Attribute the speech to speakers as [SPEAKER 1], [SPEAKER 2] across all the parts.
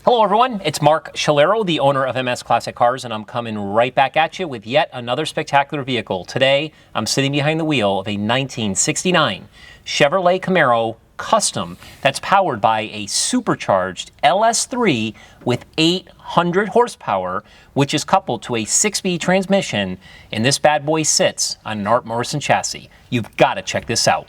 [SPEAKER 1] Hello everyone, it's Mark Shalero, the owner of MS Classic Cars, and I'm coming right back at you with yet another spectacular vehicle. Today, I'm sitting behind the wheel of a 1969 Chevrolet Camaro Custom that's powered by a supercharged LS3 with 800 horsepower, which is coupled to a 6-speed transmission, and this bad boy sits on an Art Morrison chassis. You've got to check this out.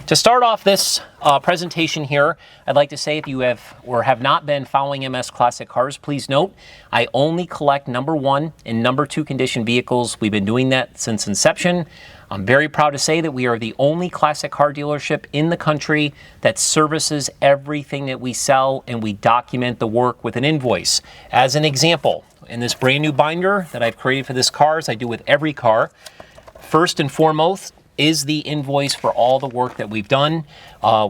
[SPEAKER 1] To start off this presentation here, I'd like to say if you have or have not been following MS Classic Cars, please note I only collect #1 and #2 condition vehicles. We've been doing that since inception. I'm very proud to say that we are the only classic car dealership in the country that services everything that we sell, and we document the work with an invoice. As an example, in this brand new binder that I've created for this car, as I do with every car, first and foremost is the invoice for all the work that we've done.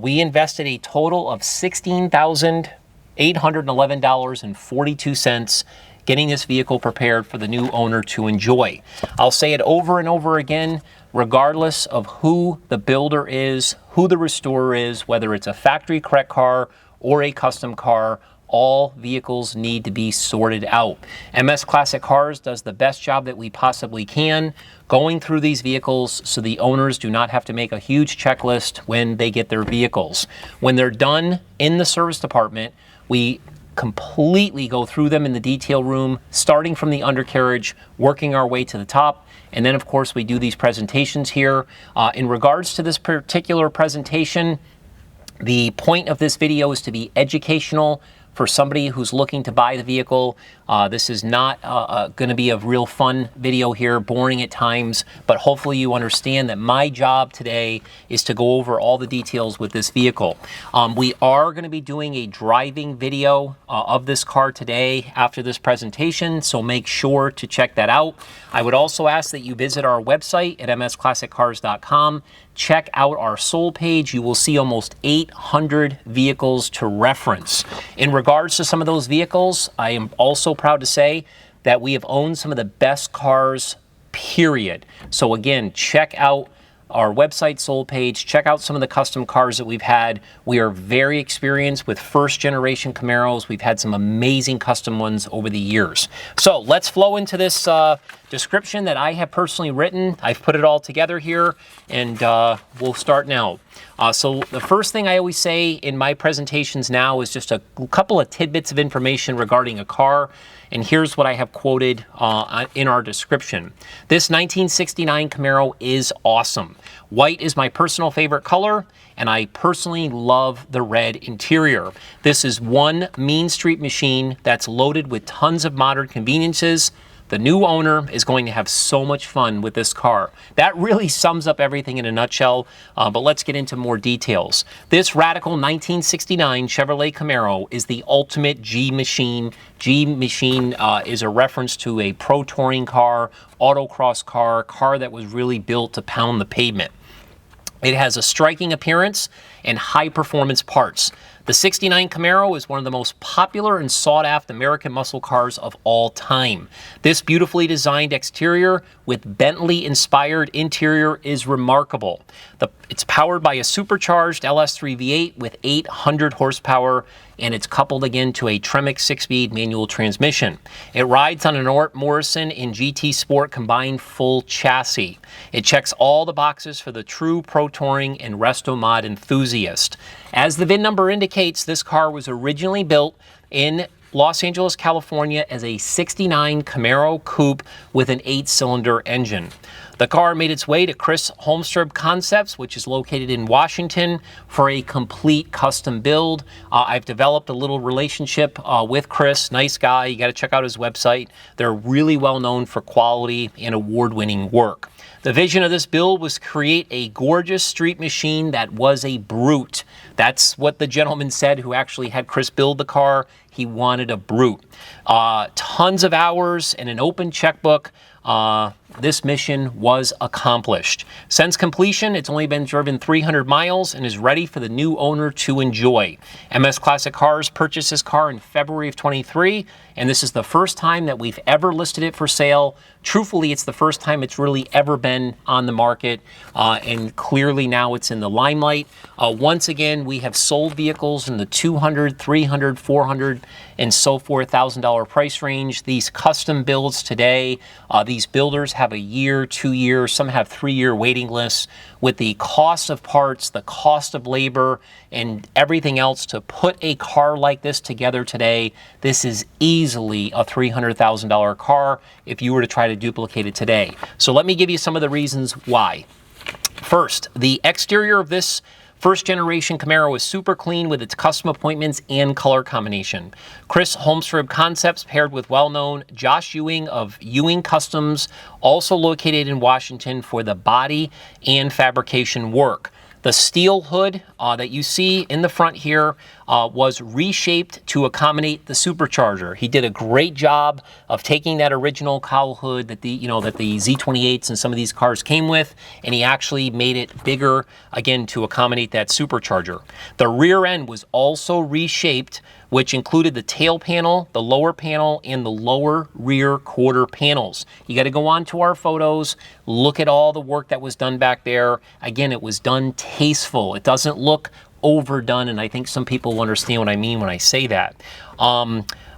[SPEAKER 1] We invested a total of $16,811.42 getting this vehicle prepared for the new owner to enjoy. I'll say it over and over again, regardless of who the builder is, who the restorer is, whether it's a factory correct car or a custom car, all vehicles need to be sorted out. MS Classic Cars does the best job that we possibly can going through these vehicles so the owners do not have to make a huge checklist when they get their vehicles. When they're done in the service department, we completely go through them in the detail room, starting from the undercarriage, working our way to the top. And then, of course, we do these presentations here. In regards to this particular presentation, the point of this video is to be educational for somebody who's looking to buy the vehicle. This is not going to be a real fun video here, boring at times, but hopefully you understand that my job today is to go over all the details with this vehicle. We are going to be doing a driving video of this car today after this presentation, so make sure to check that out. I would also ask that you visit our website at msclassiccars.com. Check out our sold page. You will see almost 800 vehicles to reference. In regards to some of those vehicles, I am also proud to say that we have owned some of the best cars, period. So again, check out our website sold page, check out some of the custom cars that we've had. We are very experienced with first generation Camaros. We've had some amazing custom ones over the years. So let's flow into this description that I have personally written. I've put it all together here, and we'll start now. So the first thing I always say in my presentations now is just a couple of tidbits of information regarding a car. And here's what I have quoted in our description. This 1969 Camaro is awesome. White is my personal favorite color, and I personally love the red interior. This is one mean street machine that's loaded with tons of modern conveniences. The new owner is going to have so much fun with this car. That really sums up everything in a nutshell, but let's get into more details. This radical 1969 Chevrolet Camaro is the ultimate G machine. G machine is a reference to a pro touring car, autocross car that was really built to pound the pavement. It has a striking appearance and high performance parts. The 69 Camaro is one of the most popular and sought after American muscle cars of all time. This beautifully designed exterior with Bentley inspired interior is remarkable. It's powered by a supercharged LS3 V8 with 800 horsepower, and it's coupled again to a Tremec 6-speed manual transmission. It rides on an Morrison in GT Sport combined full chassis. It checks all the boxes for the true pro touring and restomod enthusiast. As the VIN number indicates, this car was originally built in Los Angeles, California as a 69 Camaro Coupe with an 8-cylinder engine. The car made its way to Chris Holstrom Concepts, which is located in Washington, for a complete custom build. I've developed a little relationship with Chris. Nice guy. You got to check out his website. They're really well known for quality and award-winning work. The vision of this build was to create a gorgeous street machine that was a brute. That's what the gentleman said who actually had Chris build the car. He wanted a brute. Tons of hours and an open checkbook. This mission was accomplished. Since completion, it's only been driven 300 miles and is ready for the new owner to enjoy. MS Classic Cars purchased this car in February of 23, and this is the first time that we've ever listed it for sale. Truthfully, it's the first time it's really ever been on the market, and clearly now it's in the limelight. Once again, we have sold vehicles in the $200,000, $300,000, $400,000, and so forth $1,000 price range. These custom builds today, these builders have a year, 2 years, some have 3-year waiting lists. With the cost of parts, the cost of labor, and everything else to put a car like this together today, this is easily a $300,000 car if you were to try to duplicate it today. So let me give you some of the reasons why. First, the exterior of this first generation Camaro is super clean with its custom appointments and color combination. Chris Holstrom Concepts paired with well-known Josh Ewing of Ewing Kustoms, also located in Washington, for the body and fabrication work. The steel hood that you see in the front here was reshaped to accommodate the supercharger. He did a great job of taking that original cowl hood that the Z28s and some of these cars came with, and he actually made it bigger again to accommodate that supercharger. The rear end was also reshaped, which included the tail panel, the lower panel, and the lower rear quarter panels. You got to go on to our photos, look at all the work that was done back there. Again, it was done tasteful. It doesn't look overdone, and I think some people will understand what I mean when I say that.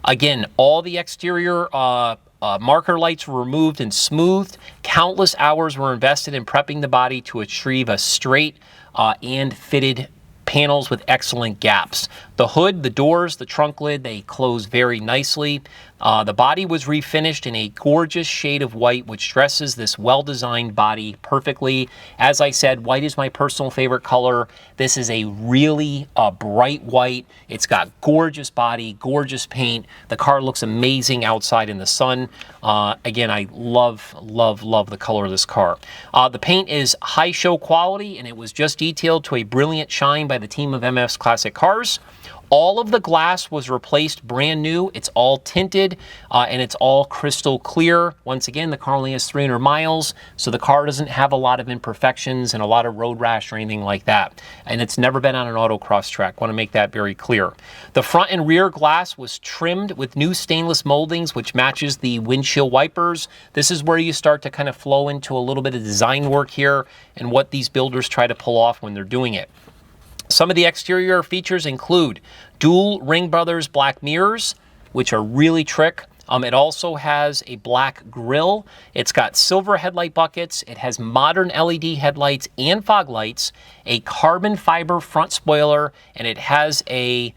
[SPEAKER 1] Again, all the exterior marker lights were removed and smoothed. Countless hours were invested in prepping the body to achieve a straight and fitted panels with excellent gaps. The hood, the doors, the trunk lid, they close very nicely. The body was refinished in a gorgeous shade of white, which dresses this well-designed body perfectly. As I said, white is my personal favorite color. This is a really bright white. It's got gorgeous body, gorgeous paint. The car looks amazing outside in the sun. Again, I love, love, love the color of this car. The paint is high show quality, and it was just detailed to a brilliant shine by the team of MS Classic Cars. All of the glass was replaced brand new. It's all tinted and it's all crystal clear. Once again, the car only has 300 miles, so the car doesn't have a lot of imperfections and a lot of road rash or anything like that. And it's never been on an autocross track. Want to make that very clear. The front and rear glass was trimmed with new stainless moldings, which matches the windshield wipers. This is where you start to kind of flow into a little bit of design work here and what these builders try to pull off when they're doing it. Some of the exterior features include dual Ring Brothers black mirrors, which are really trick. It also has a black grille. It's got silver headlight buckets. It has modern LED headlights and fog lights, a carbon fiber front spoiler, and it has a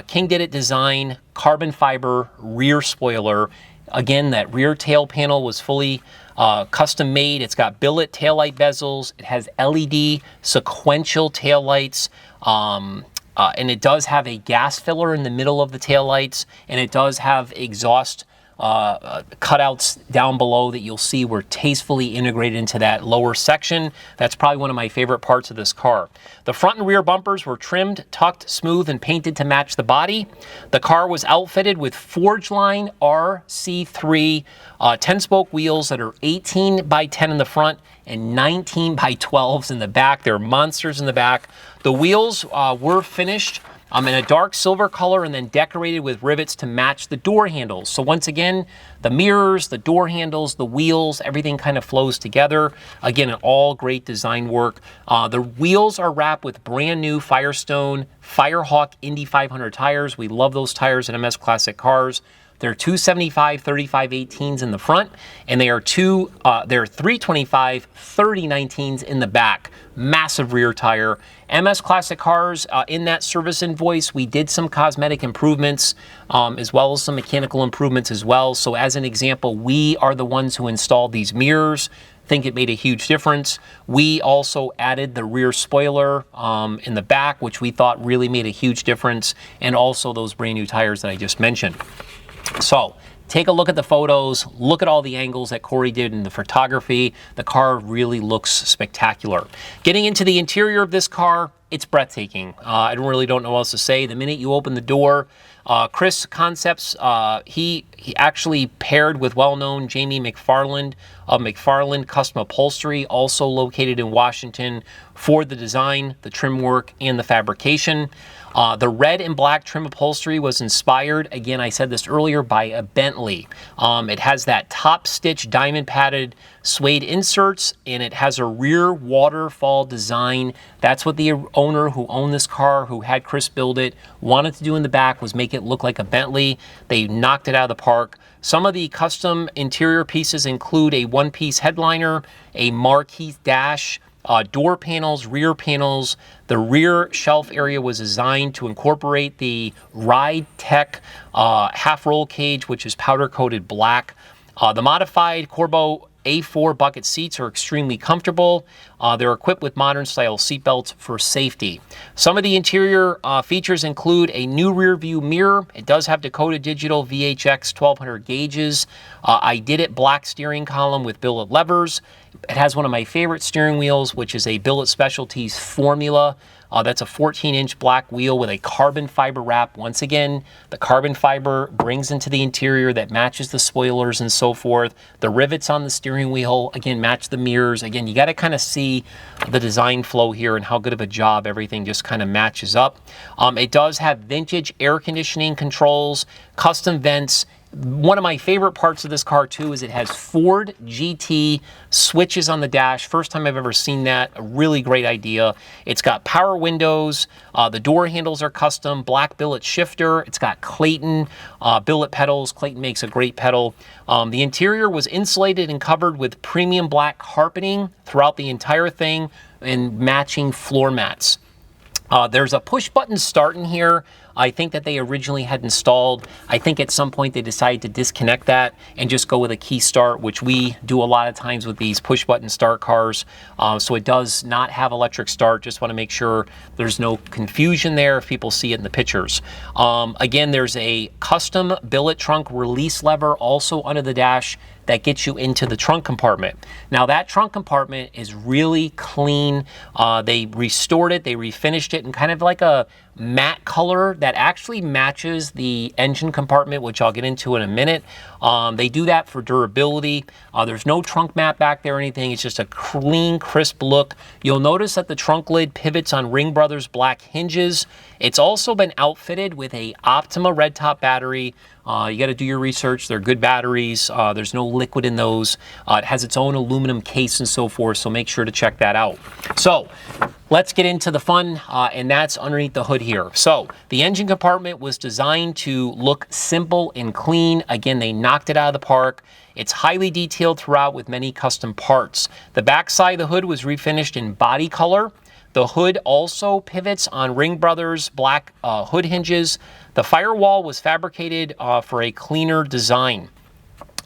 [SPEAKER 1] King Did It design carbon fiber rear spoiler. Again, that rear tail panel was fully custom made. It's got billet taillight bezels. It has LED sequential taillights. And it does have a gas filler in the middle of the taillights, and it does have exhaust cutouts down below that you'll see were tastefully integrated into that lower section. That's probably one of my favorite parts of this car. The front and rear bumpers were trimmed, tucked, smooth, and painted to match the body. The car was outfitted with Forgeline RC3 10-spoke wheels that are 18 by 10 in the front and 19 by 12s in the back. They're monsters in the back. The wheels were finished in a dark silver color and then decorated with rivets to match the door handles. So once again, the mirrors, the door handles, the wheels, everything kind of flows together. Again, all great design work. The wheels are wrapped with brand new Firestone Firehawk Indy 500 tires. We love those tires in MS Classic cars. They're 275 35/18s in the front, and they're 325 30/19s in the back. Massive rear tire. MS Classic cars, in that service invoice, we did some cosmetic improvements as well as some mechanical improvements as well. So as an example, we are the ones who installed these mirrors. Think it made a huge difference. We also added the rear spoiler in the back, which we thought really made a huge difference, and also those brand new tires that I just mentioned. So take a look at the photos, look at all the angles that Corey did in the photography. The car really looks spectacular. Getting into the interior of this car, it's breathtaking. I really don't know what else to say. The minute you open the door, Chris Concepts, he actually paired with well-known Jamie McFarland of McFarland Custom Upholstery, also located in Washington, for the design, the trim work, and the fabrication. The red and black trim upholstery was inspired, again, I said this earlier, by a Bentley. It has that top stitch diamond padded suede inserts, and it has a rear waterfall design. That's what the owner who owned this car, who had Chris build it, wanted to do in the back, was make it look like a Bentley. They knocked it out of the park. Some of the custom interior pieces include a one-piece headliner, a marquee dash, door panels, rear panels. The rear shelf area was designed to incorporate the Ride Tech half roll cage, which is powder coated black. The modified Corbeau A4 bucket seats are extremely comfortable. They're equipped with modern style seat belts for safety. Some of the interior features include a new rear view mirror. It does have Dakota Digital VHX 1200 gauges. I did it black steering column with billet levers. It has one of my favorite steering wheels, which is a Billet Specialties Formula. That's a 14-inch black wheel with a carbon fiber wrap. Once again, the carbon fiber brings into the interior that matches the spoilers and so forth. The rivets on the steering wheel, again, match the mirrors. Again, you got to kind of see the design flow here and how good of a job everything just kind of matches up. It does have vintage air conditioning controls, custom vents. One of my favorite parts of this car too is it has Ford GT switches on the dash. First time I've ever seen that. A really great idea. It's got power windows. The door handles are custom. Black billet shifter. It's got Clayton billet pedals. Clayton makes a great pedal. The interior was insulated and covered with premium black carpeting throughout the entire thing and matching floor mats. There's a push button start in here. I think that they originally had installed. I think at some point they decided to disconnect that and just go with a key start, which we do a lot of times with these push button start cars. So it does not have electric start. Just want to make sure there's no confusion there if people see it in the pictures. Again, there's a custom billet trunk release lever also under the dash that gets you into the trunk compartment. Now that trunk compartment is really clean. They restored it, they refinished it in kind of like a matte color that actually matches the engine compartment, which I'll get into in a minute. They do that for durability. There's no trunk mat back there or anything. It's just a clean, crisp look. You'll notice that the trunk lid pivots on Ring Brothers black hinges. It's also been outfitted with a Optima red top battery. You got to do your research. They're good batteries. There's no liquid in those. It has its own aluminum case and so forth, so make sure to check that out. So let's get into the fun, and that's underneath the hood here. So the engine compartment was designed to look simple and clean. Again, they knocked it out of the park. It's highly detailed throughout with many custom parts. The back side of the hood was refinished in body color. The hood also pivots on Ring Brothers black hood hinges. The firewall was fabricated for a cleaner design.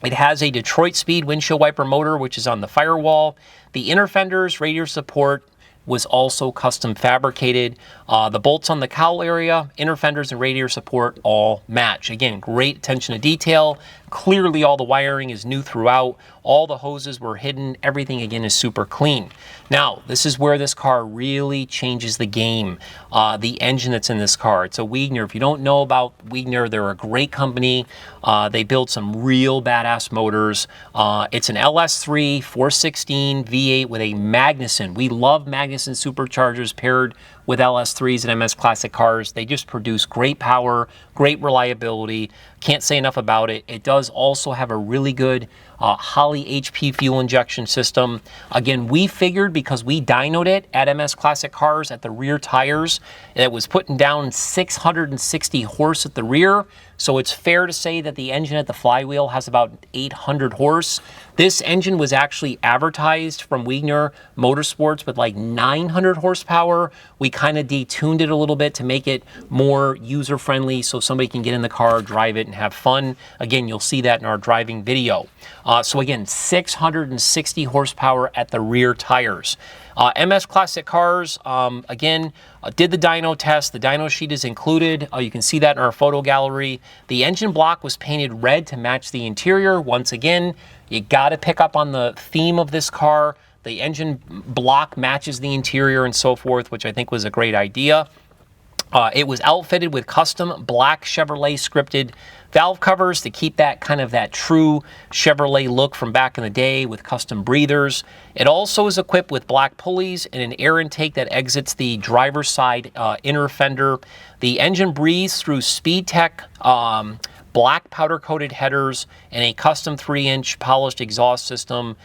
[SPEAKER 1] It has a Detroit Speed windshield wiper motor, which is on the firewall. The inner fenders, radiator support was also custom fabricated. The bolts on the cowl area, inner fenders, and radiator support all match. Again, great attention to detail. Clearly all the wiring is new throughout. All the hoses were hidden. Everything again is super clean. Now, this is where this car really changes the game. The engine that's in this car. It's a Wegener. If you don't know about Wegener, they're a great company. They build some real badass motors. It's an LS3 416 V8 with a Magnuson. We love Magnuson superchargers paired with LS3s and MS Classic cars. They just produce great power, great reliability. Can't say enough about it. It does also have a really good Holley HP fuel injection system. Again, we figured because we dynoed it at MS Classic Cars at the rear tires, it was putting down 660 horse at the rear. So it's fair to say that the engine at the flywheel has about 800 horse. This engine was actually advertised from Wegener Motorsports with like 900 horsepower. We kind of detuned it a little bit to make it more user-friendly so somebody can get in the car, drive it, and have fun. Again, you'll see that in our driving video. So again, 660 horsepower at the rear tires. MS Classic Cars, again, did the dyno test. The dyno sheet is included. You can see that in our photo gallery. The engine block was painted red to match the interior. Once again, you got to pick up on the theme of this car. The engine block matches the interior and so forth, which I think was a great idea. It was outfitted with custom black Chevrolet scripted valve covers to keep that kind of that true Chevrolet look from back in the day with custom breathers. It also is equipped with black pulleys and an air intake that exits the driver's side inner fender. The engine breathes through SpeedTech black powder-coated headers and a custom 3-inch polished exhaust system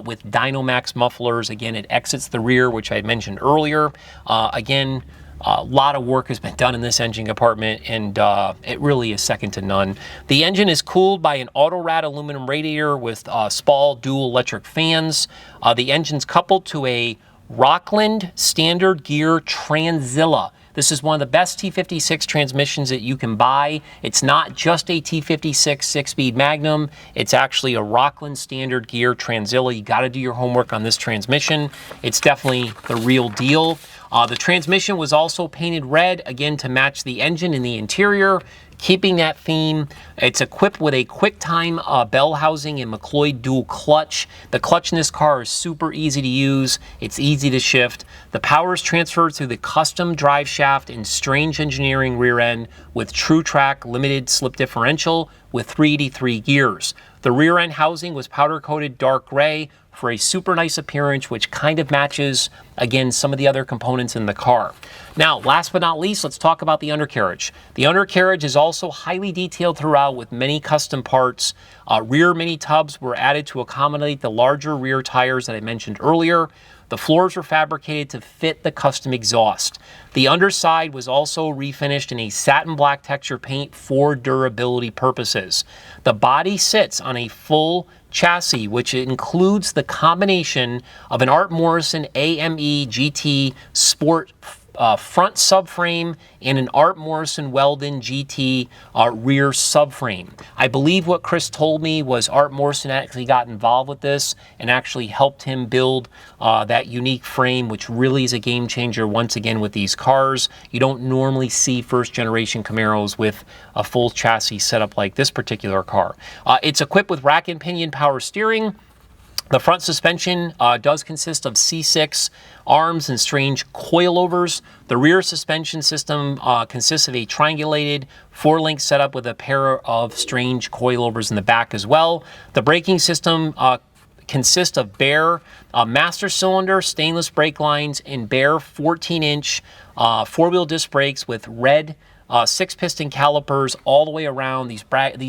[SPEAKER 1] with Dynamax mufflers. Again, it exits the rear, which I had mentioned earlier. Again, a lot of work has been done in this engine compartment, and it really is second to none. The engine is cooled by an Autorad aluminum radiator with Spall dual electric fans. The engine's coupled to a Rockland standard gear Tranzilla. This is one of the best T56 transmissions that you can buy. It's not just a T56 6-speed Magnum. It's actually a Rockland standard gear Tranzilla. You got to do your homework on this transmission. It's definitely the real deal. The transmission was also painted red, again, to match the engine in the interior, keeping that theme. It's equipped with a QuickTime bell housing and McLeod dual clutch. The clutch in this car is super easy to use. It's easy to shift. The power is transferred through the custom drive shaft and strange engineering rear end with TrueTrack limited slip differential with 383 gears. The rear end housing was powder coated dark gray for a super nice appearance, which kind of matches, again, some of the other components in the car. Now, last but not least, let's talk about the undercarriage. The undercarriage is also highly detailed throughout with many custom parts. Rear mini tubs were added to accommodate the larger rear tires that I mentioned earlier. The floors were fabricated to fit the custom exhaust. The underside was also refinished in a satin black texture paint for durability purposes. The body sits on a full chassis, which includes the combination of an Art Morrison AME GT Sport front subframe and an Art Morrison Weldon GT rear subframe. I believe what Chris told me was Art Morrison actually got involved with this and actually helped him build that unique frame, which really is a game changer once again with these cars. You don't normally see first generation Camaros with a full chassis setup like this particular car. It's equipped with rack and pinion power steering. The front suspension does consist of C6 arms and strange coilovers. The rear suspension system consists of a triangulated 4-link setup with a pair of strange coilovers in the back as well. The braking system consists of bare master cylinder stainless brake lines and bare 14-inch 4-wheel disc brakes with red 6-piston calipers all the way around. These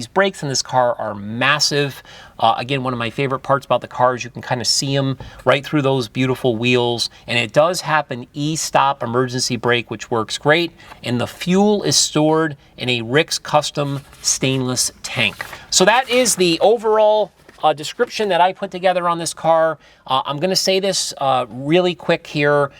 [SPEAKER 1] brakes in this car are massive. Again, one of my favorite parts about the car is you can kind of see them right through those beautiful wheels. And it does have an e-stop emergency brake, which works great. And the fuel is stored in a Rick's custom stainless tank. So that is the overall description that I put together on this car. I'm going to say this really quick here.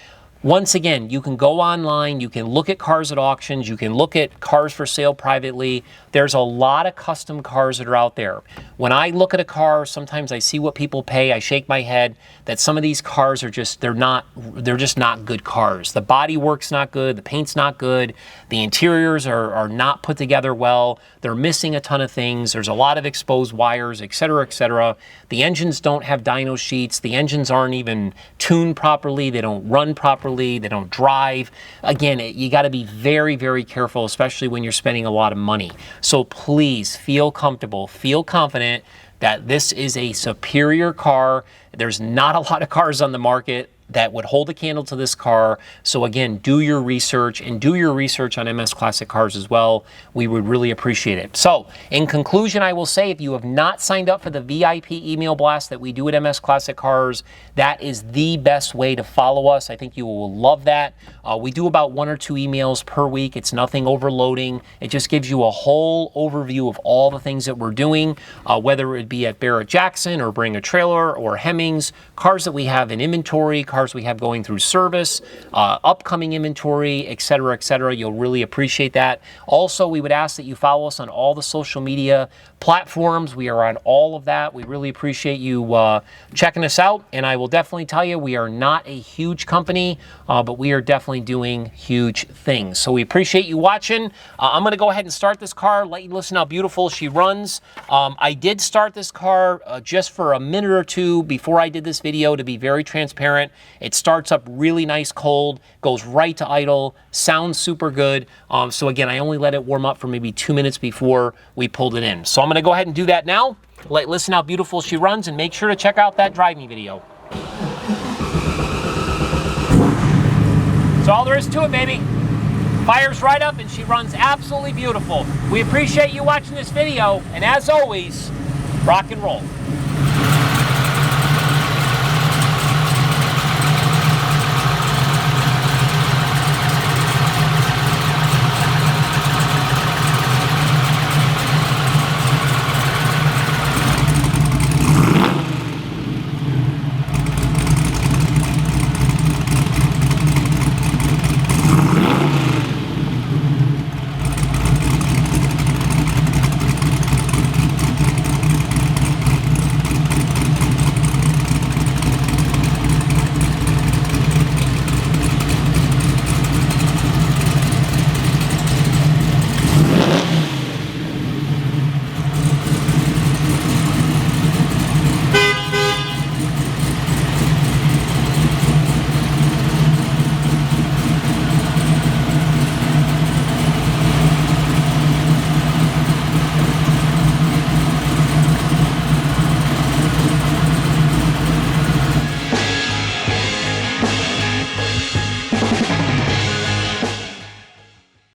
[SPEAKER 1] Once again, you can go online, you can look at cars at auctions, you can look at cars for sale privately. There's a lot of custom cars that are out there. When I look at a car, sometimes I see what people pay, I shake my head that some of these cars are just, they're just not good cars. The body work's not good, the paint's not good, the interiors are not put together well, they're missing a ton of things, there's a lot of exposed wires, etc., etc. The engines don't have dyno sheets, the engines aren't even tuned properly, they don't run properly, they don't drive. Again, you got to be very, very careful, especially when you're spending a lot of money. So please feel comfortable, feel confident that this is a superior car. There's not a lot of cars on the market that would hold a candle to this car. So again, do your research and do your research on MS Classic Cars as well. We would really appreciate it. So in conclusion, I will say if you have not signed up for the VIP email blast that we do at MS Classic Cars, that is the best way to follow us. I think you will love that. We do about 1 or 2 emails per week. It's nothing overloading. It just gives you a whole overview of all the things that we're doing, whether it be at Barrett-Jackson or Bring a Trailer or Hemmings, cars that we have in inventory, cars we have going through service, upcoming inventory, etc., etc. You'll really appreciate that. Also, we would ask that you follow us on all the social media platforms. We are on all of that. We really appreciate you checking us out, and I will definitely tell you we are not a huge company, but we are definitely doing huge things. So we appreciate you watching. I'm going to go ahead and start this car, let you listen how beautiful she runs. I did start this car just for a minute or two before I did this video to be very transparent. It starts up really nice cold, goes right to idle, sounds super good. So again, I only let it warm up for maybe 2 minutes before we pulled it in. So I'm going to go ahead and do that now. Listen how beautiful she runs, and make sure to check out that driving video. That's all there is to it, baby. Fires right up and she runs absolutely beautiful. We appreciate you watching this video, and as always, rock and roll.